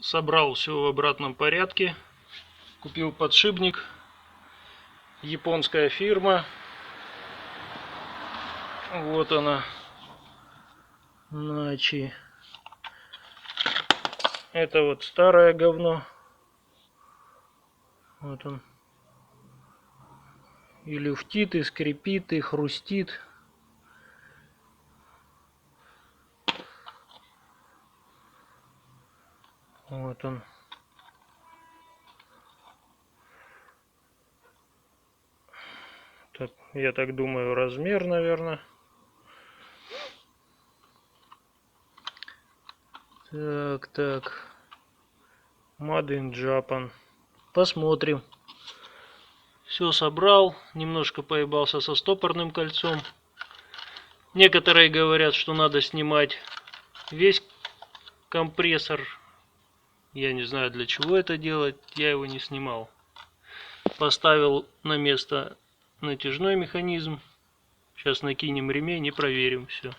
Собрал все в обратном порядке. Купил подшипник. Японская фирма. Вот она. Начи. Это вот старое говно. Вот он. И люфтит, и скрипит, и хрустит. Вот он. Так, я так думаю, размер, наверное. Так. Made in Japan. Посмотрим. Все собрал. Немножко поебался со стопорным кольцом. Некоторые говорят, что надо снимать весь компрессор. Я не знаю, для чего это делать. Я его не снимал. Поставил на место натяжной механизм. Сейчас накинем ремень и проверим все.